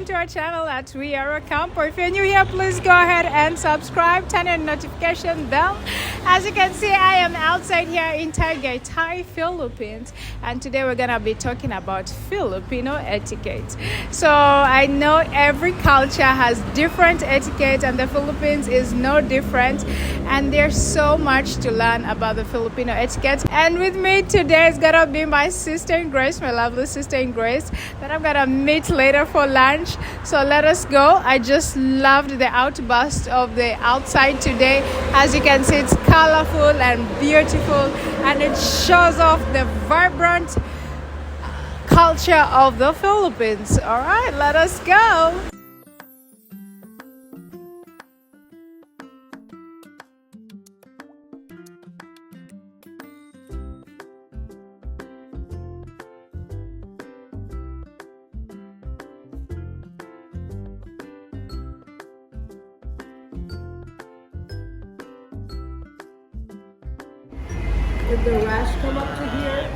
to our channel at We Are a Camper. If you're new here, please go ahead and subscribe, turn on notification bell. As you can see, I am outside here in Tagaytay, Philippines, and today we're gonna be talking about Filipino etiquette. So I know every culture has different etiquette, and the Philippines is no different. And there's so much to learn about the Filipino etiquette. And with me today is gonna be my sister in Grace, my lovely sister in Grace, that I'm gonna meet later for lunch. So let us go. I just loved the outburst of the outside today. As you can see, it's colorful and beautiful, and it shows off the vibrant culture of the Philippines. All right, let us go. If the rash come up to here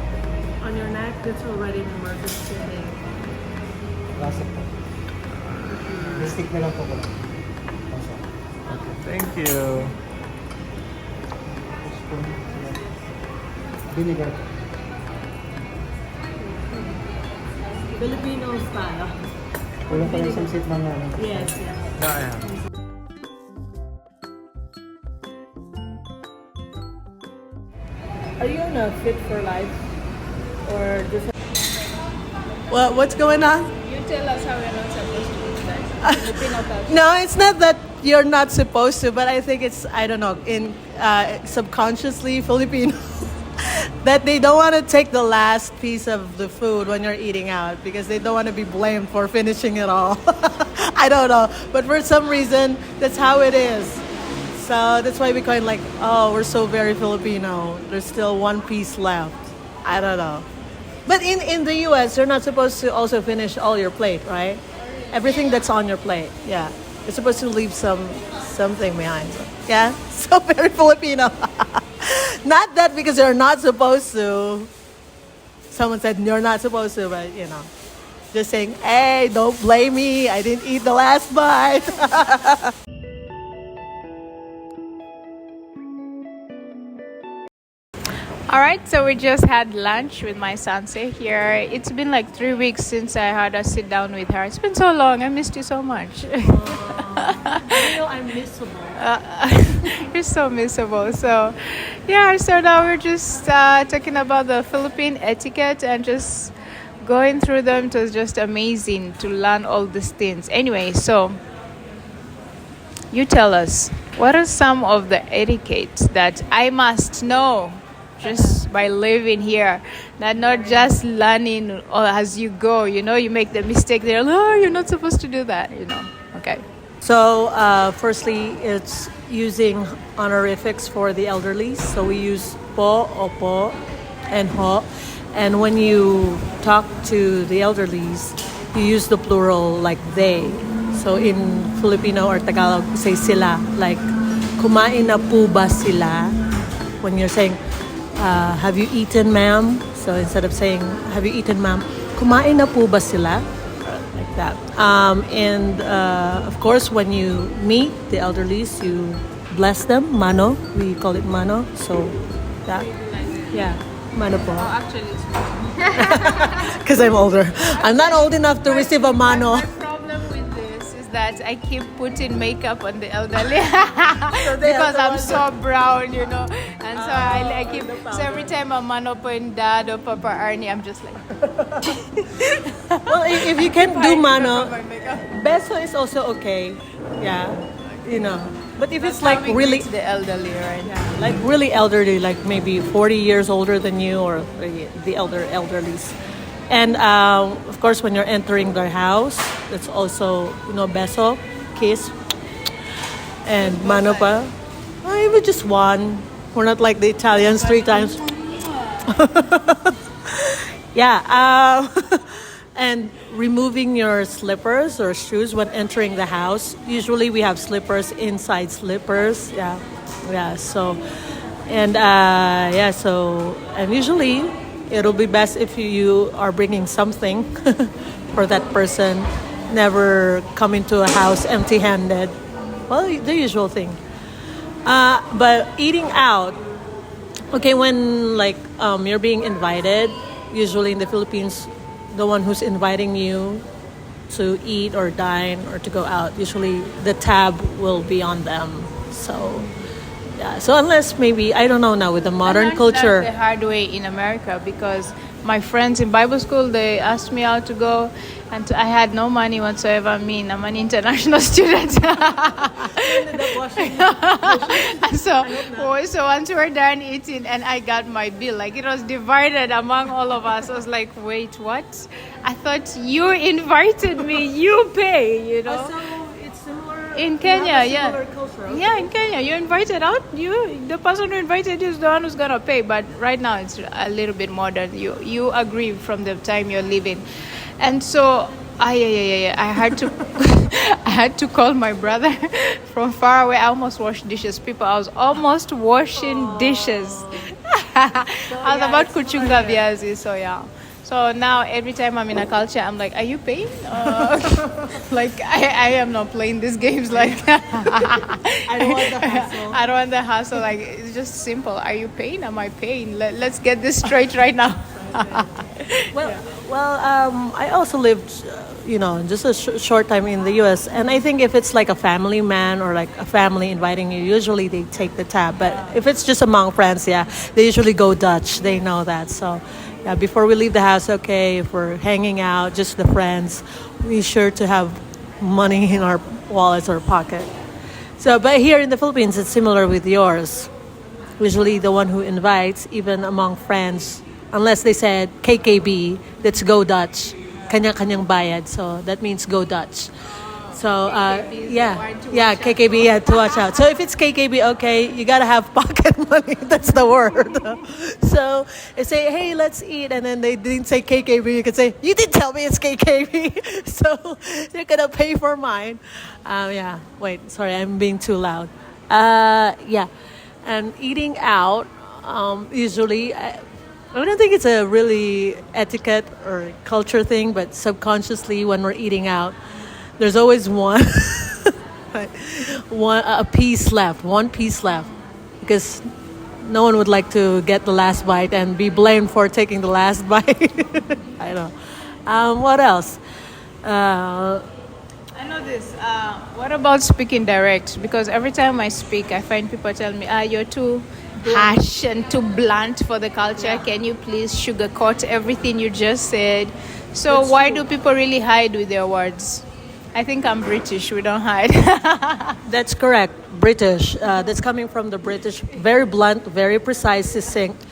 on your neck, that's already an emergency thing. Lasa po. Stick na lang po ko lang. Okay, thank you. Vinegar. Filipino style. Wala pa lang samsit mga ano. Yes, yes. Yeah. Are you on a fit for life? Or just... What's going on? You tell us how we're not supposed to do that. Filipino culture. No, it's not that you're not supposed to, but I think it's, I don't know, in subconsciously Filipino that they don't want to take the last piece of the food when you're eating out because they don't want to be blamed for finishing it all. I don't know, but for some reason that's how it is. So that's why we kind of like, oh, we're so very Filipino. There's still one piece left. I don't know. But in the US, you're not supposed to also finish all your plate, right? Everything that's on your plate, yeah. You're supposed to leave something behind. Yeah, so very Filipino. Not that because you're not supposed to. Someone said you're not supposed to, but you know, just saying, hey, don't blame me. I didn't eat the last bite. All right, so we just had lunch with my Sanse here. It's been like 3 weeks since I had a sit down with her. It's been so long. I missed you so much. I know I'm missable. You're so missable. So, yeah, so now we're just talking about the Philippine etiquette and just going through them. It was just amazing to learn all these things. Anyway, so you tell us, what are some of the etiquette that I must know just by living here, that not just learning or as you go, you know, you make the mistake there, oh, you're not supposed to do that, you know. Okay. So, firstly, it's using honorifics for the elderly. So we use po, opo, and ho. And when you talk to the elderlies, you use the plural like they. So in Filipino or Tagalog, say sila, like kumain na po ba sila? When you're saying, have you eaten, ma'am? So instead of saying, have you eaten, ma'am? Kumain na po ba sila? Like that. And of course, when you meet the elderlies, you bless them. Mano. We call it mano. So that. Yeah. Mano po. Oh, actually, it's Because I'm older. I'm not old enough to receive a mano. my problem with this is that I keep putting makeup on the elderly because I'm so brown, you know. And so I keep, so every time I'm mano po in dad or Papa Arnie, I'm just like. Well, if you can do mano, My makeup. beso is also okay. Yeah. You know. But if That's it's like how we really, greet the elderly, right? like really elderly, like maybe 40 years older than you or the elderlies. And of course, when you're entering their house, it's also, you know, beso, kiss, and mano pa. Even just one. We're not like the Italians 3 times. Yeah. And removing your slippers or shoes when entering the house. Usually we have slippers, inside slippers. Yeah. So, and and usually it'll be best if you are bringing something for that person never come into a house empty-handed. Well, the usual thing. But eating out, okay, when like you're being invited, usually in the Philippines, the one who's inviting you to eat or dine or to go out, usually the tab will be on them. So yeah, so unless maybe I don't know now with the modern I learned culture. that the hard way in America because my friends in Bible school they asked me out to go, and I had no money whatsoever. I mean, I'm an international student. So once we were done eating, and I got my bill, like it was divided among all of us. I was like, wait, what? I thought you invited me, you pay, you know. So it's similar In Kenya, yeah. similar culture, okay. Yeah, in Kenya, you're invited out. The person who invited you is the one who's gonna pay. But right now, it's a little bit modern. You agree from the time you're leaving, and so I had to I had to call my brother from far away. I almost washed dishes. People, I was almost washing dishes. I was about kuchunga viazi. So yeah. So now every time I'm in a culture, I'm like, are you paying? Like I am not playing these games. Like I don't want the hassle. I don't want the hassle. Like it's just simple. Are you paying? Am I paying? Let's get this straight right now. I also lived, just a short time in the U.S. And I think if it's like a family man or like a family inviting you, usually they take the tab. But if it's just among friends, yeah, they usually go Dutch. They know that. So, yeah, before we leave the house, okay, if we're hanging out, just the friends, we sure to have money in our wallets or pocket. So, but here in the Philippines, it's similar with yours. Usually the one who invites, even among friends, unless they said KKB, that's go Dutch, kanya-kanyang bayad. So that means go Dutch. So KKB, yeah, to watch out. So if it's KKB, okay, you gotta have pocket money. That's the word. So they say, hey, let's eat, and then they didn't say KKB. You could say, you didn't tell me it's KKB. So they're gonna pay for mine. Wait, sorry, I'm being too loud. And eating out, usually. I don't think it's a really etiquette or culture thing, but subconsciously when we're eating out, there's always one piece left, because no one would like to get the last bite and be blamed for taking the last bite. I don't know. What else? I know this. What about speaking direct? Because every time I speak, I find people tell me, you're too harsh and too blunt for the culture. Yeah. Can you please sugarcoat everything you just said? So that's why do people really hide with their words? I think I'm British. We don't hide. That's correct. British. That's coming from the British. Very blunt, very precise, succinct.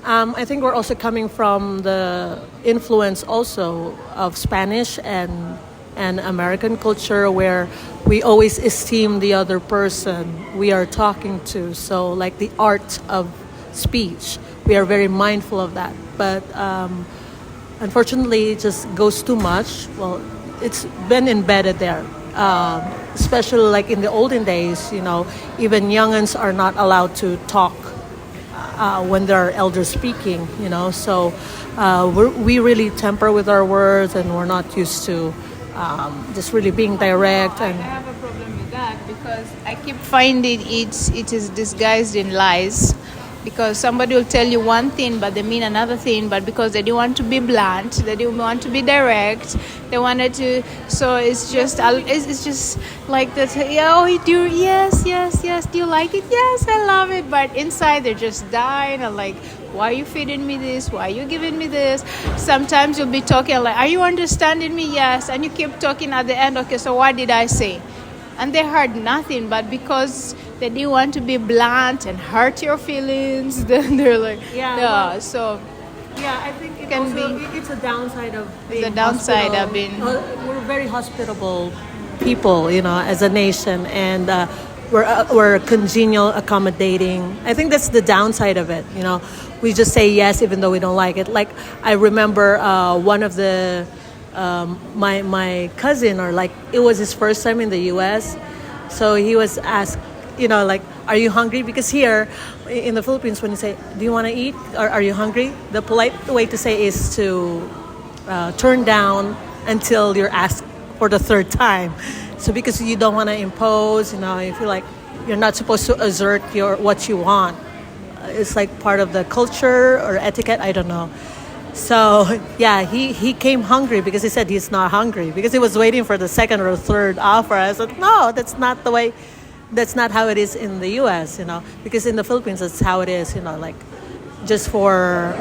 I think we're also coming from the influence also of Spanish and American culture, where we always esteem the other person we are talking to. So like the art of speech, we are very mindful of that. But unfortunately, it just goes too much. Well, it's been embedded there. Especially like in the olden days, even youngins are not allowed to talk when there are elders speaking, So we really temper with our words, and we're not used to just really being direct. I have a problem with that because I keep finding it is disguised in lies. Because somebody will tell you one thing, but they mean another thing. But because they didn't want to be blunt, they didn't want to be direct. They wanted to. So it's just like that. Yes. Do you like it? Yes, I love it. But inside they're just dying. And like, why are you feeding me this? Why are you giving me this? Sometimes you'll be talking like, are you understanding me? Yes. And you keep talking at the end. Okay, so what did I say? And they heard nothing, but because they didn't want to be blunt and hurt your feelings, then they're like, so yeah, I think it's a downside of being we're very hospitable people, as a nation, and we're congenial, accommodating. I think that's the downside of it. We just say yes even though we don't like it. Like I remember one of the my cousin, or like it was his first time in the U.S., so he was asked, like, are you hungry? Because here in the Philippines, when you say, do you want to eat, or are you hungry, the polite way to say is to turn down until you're asked for the third time. So because you don't want to impose, you feel like you're not supposed to assert what you want. It's like part of the culture or etiquette. I don't know. So yeah, he came hungry because he said he's not hungry because he was waiting for the second or third offer. I said, no, that's not the way. That's not how it is in the U.S. Because in the Philippines that's how it is. Like just for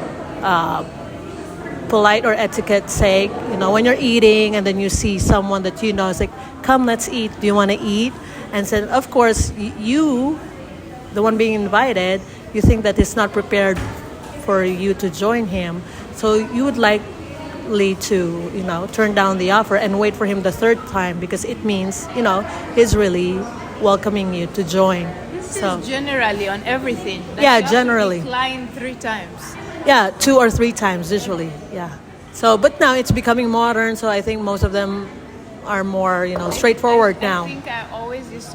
polite or etiquette sake. When you're eating and then you see someone that it's like, come, let's eat. Do you want to eat? And said, of course, you, the one being invited, you think that it's not prepared for you to join him. So you would likely to, turn down the offer and wait for him the third time because it means, he's really welcoming you to join. This is generally on everything. That Yeah, you have to generally. decline 3 times. Yeah, 2 or 3 times usually. Yeah. So, but now it's becoming modern. So I think most of them are more, straightforward now. I think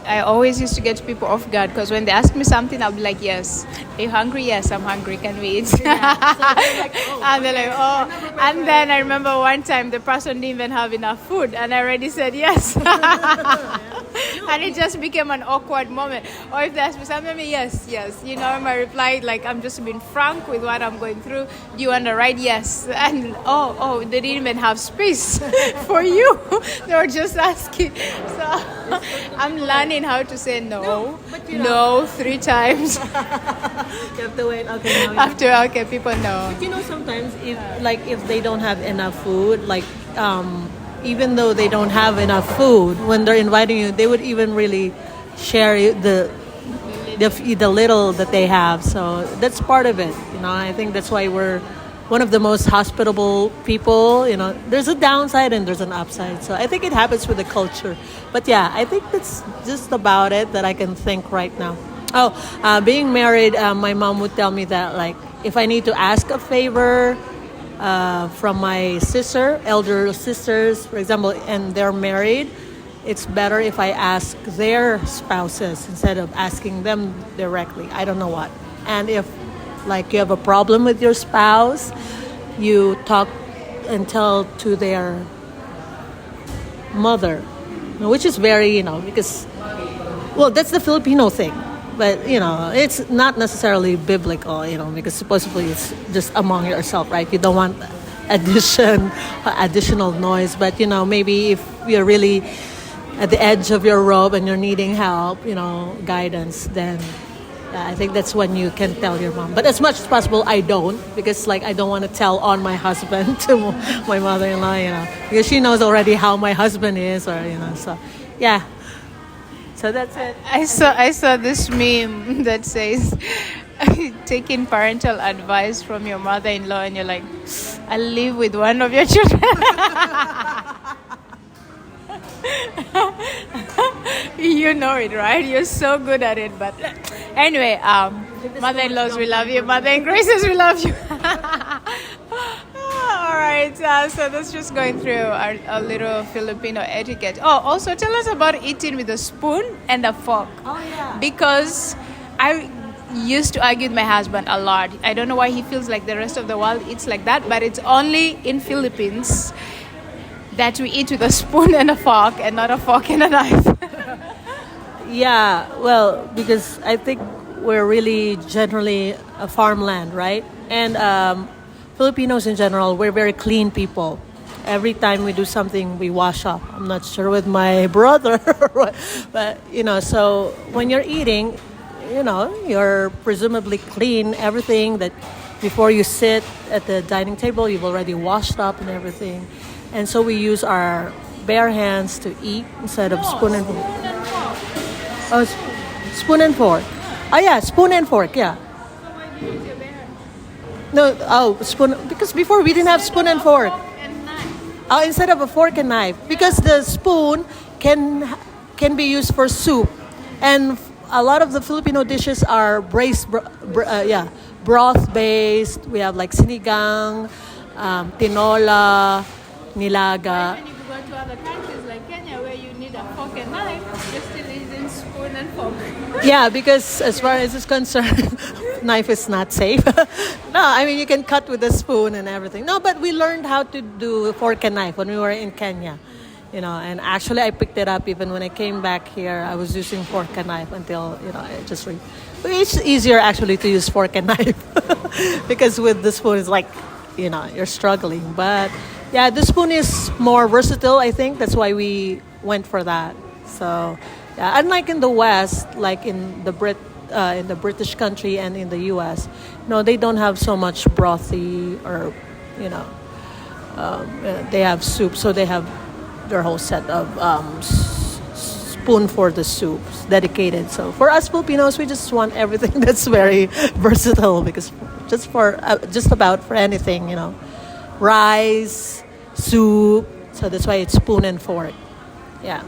I always used to get people off guard because when they ask me something, I'll be like, yes. Are you hungry? Yes, I'm hungry. Can we eat? And they're like, oh. And then I remember one time the person didn't even have enough food, and I already said yes. And it just became an awkward moment. Or if they ask me something, yes. My reply, like, I'm just being frank with what I'm going through. Do you want to ride? Yes. And they didn't even have space for you. They were just asking. So I'm learning how to say no. No 3 times. You have to wait. Okay. After people know. But sometimes if they don't have enough food, even though they don't have enough food, when they're inviting you, they would even really share the little that they have. So that's part of it. I think that's why we're one of the most hospitable people. There's a downside and there's an upside. So I think it happens with the culture. But yeah, I think that's just about it that I can think right now. Being married, my mom would tell me that if I need to ask a favor from my elder sisters, for example, and they're married, it's better if I ask their spouses instead of asking them directly. I don't know what. And if you have a problem with your spouse, you talk and tell to their mother, which is very, because, that's the Filipino thing. But, it's not necessarily biblical, because supposedly it's just among yourself, right? You don't want additional noise. But, maybe if you're really at the edge of your rope and you're needing help, guidance, then I think that's when you can tell your mom. But as much as possible, I don't. Because, I don't want to tell on my husband to my mother-in-law, because she knows already how my husband is, or, so, yeah. So that's it. I saw this meme that says taking parental advice from your mother-in-law, and you're like, I'll live with one of your children. You know it, right? You're so good at it. But anyway, mother-in-laws, we love you. Mother-in-graces, we love you. All right, so that's just going through our little Filipino etiquette. Also tell us about eating with a spoon and a fork. Oh, yeah. Because I used to argue with my husband a lot. I don't know why he feels like the rest of the world eats like that, but it's only in Philippines that we eat with a spoon and a fork and not a fork and a knife. Yeah, well, because I think we're really generally a farmland, right? And Filipinos in general, we're very clean people. Every time we do something, we wash up. I'm not sure with my brother, but so when you're eating, you're presumably clean everything that before you sit at the dining table, you've already washed up and everything. And so we use our bare hands to eat instead of spoon and fork. Oh, spoon and fork. Oh yeah, spoon and fork, yeah. No, spoon, because before we didn't have spoon and fork. Instead of a fork and knife, because the spoon can be used for soup, and a lot of the Filipino dishes are broth based. We have like sinigang, tinola, nilaga. Even if you go to other countries like Kenya, where you need a fork and knife, you're still using spoon and fork. Yeah, because as far as it's concerned, knife is not safe. No, I mean you can cut with a spoon and everything. No, but we learned how to do fork and knife when we were in Kenya. And actually I picked it up even when I came back here. I was using fork and knife until, it's easier actually to use fork and knife because with the spoon it's like, you're struggling. But yeah, the spoon is more versatile, I think. That's why we went for that. So yeah, unlike in the West, like in the British country and in the U.S., they don't have so much brothy or, they have soup, so they have their whole set of spoon for the soups dedicated. So for us Filipinos, we just want everything that's very versatile because just about for anything, rice, soup. So that's why it's spoon and fork. Yeah.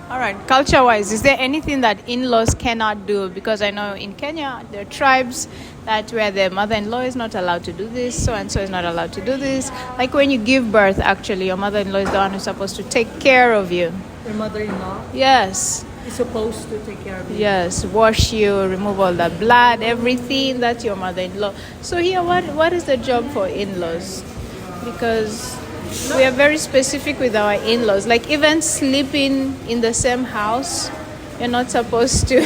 All right, culture-wise, is there anything that in-laws cannot do? Because I know in Kenya, there are tribes where the mother-in-law is not allowed to do this, so-and-so is not allowed to do this. Like when you give birth, actually, your mother-in-law is the one who's supposed to take care of you. Your mother-in-law Yes. is supposed to take care of you. Yes, wash you, remove all the blood, everything. That's your mother-in-law. So here, what is the job for in-laws? Because we are very specific with our in-laws. Like even sleeping in the same house, you're not supposed to.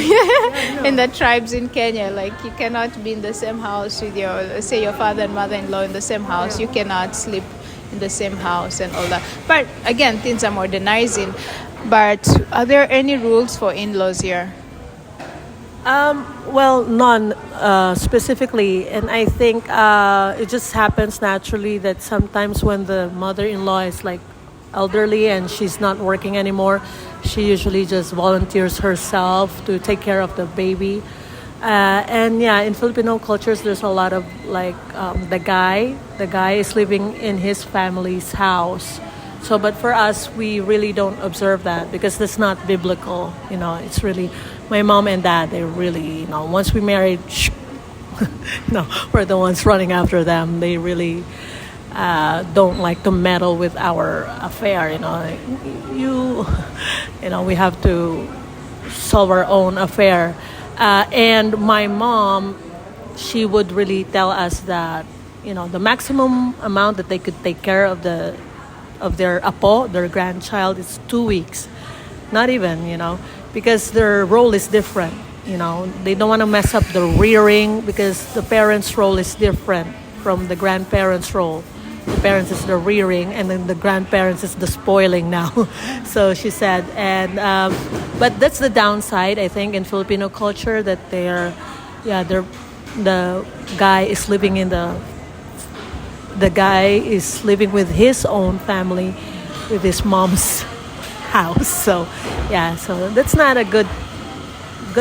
In the tribes in Kenya, like you cannot be in the same house with your father and mother-in-law in the same house. You cannot sleep in the same house and all that. But again, things are modernizing. But are there any rules for in-laws here? Well, none specifically, and I think it just happens naturally that sometimes when the mother-in-law is like elderly and she's not working anymore, she usually just volunteers herself to take care of the baby. And yeah, in Filipino cultures, there's a lot of like the guy is living in his family's house. So, but for us, we really don't observe that because that's not biblical. It's really my mom and dad. They really, once we married, we're the ones running after them. They really don't like to meddle with our affair. We have to solve our own affair. And my mom, she would really tell us that the maximum amount that they could take care of their apo, their grandchild, is 2 weeks. Not even, because their role is different. They don't want to mess up the rearing because the parents' role is different from the grandparents' role. The parents is the rearing, and then the grandparents is the spoiling now. So she said, and but that's the downside, I think, in Filipino culture that the guy is living with his own family, with his mom's house. So that's not a good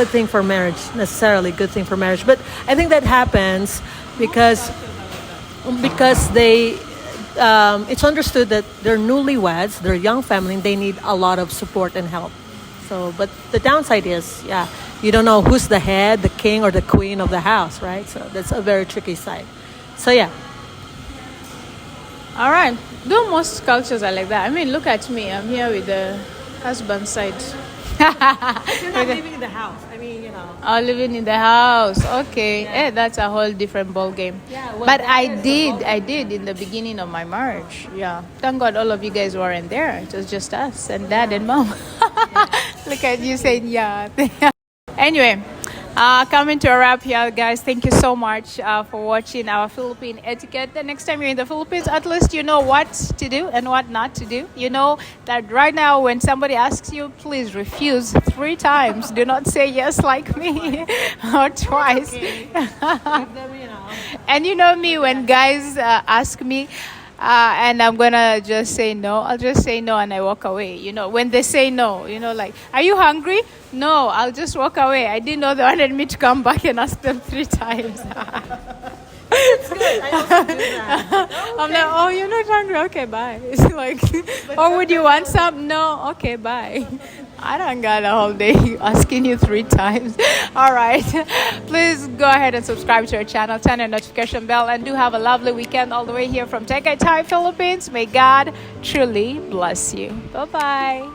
thing for marriage, necessarily good thing for marriage. But I think that happens because they it's understood that they're newlyweds, they're young family, and they need a lot of support and help. So, but the downside is, you don't know who's the head, the king, or the queen of the house, right? So that's a very tricky side. So yeah. All right. Though most cultures are like that. I mean, look at me. I'm here with the husband side. You're not living in the house. I mean, Oh, living in the house. Okay. Yeah. That's a whole different ball game. Yeah, well, but I did in the beginning of my marriage. Yeah. Thank God all of you guys weren't there. It was just us and dad and mom. Look at you saying yeah. Anyway, coming to a wrap here, guys. Thank you so much for watching our Philippine etiquette. The next time you're in the Philippines, at least you know what to do and what not to do. You know that right now when somebody asks you, please refuse 3 times. Do not say yes like me or twice. Okay. And you know me, when guys ask me, and I'm gonna just say no, I'll just say no and I walk away. When they say no, like, are you hungry? No, I'll just walk away. I didn't know they wanted me to come back and ask them 3 times. That's good. I also do that. I'm like, oh, you're not hungry? Okay, bye. It's like, oh, would you want some? No, okay, bye. I don't got a whole day asking you 3 times. All right. Please go ahead and subscribe to our channel, turn on notification bell, and do have a lovely weekend all the way here from Thai, Philippines. May God truly bless you. Bye-bye.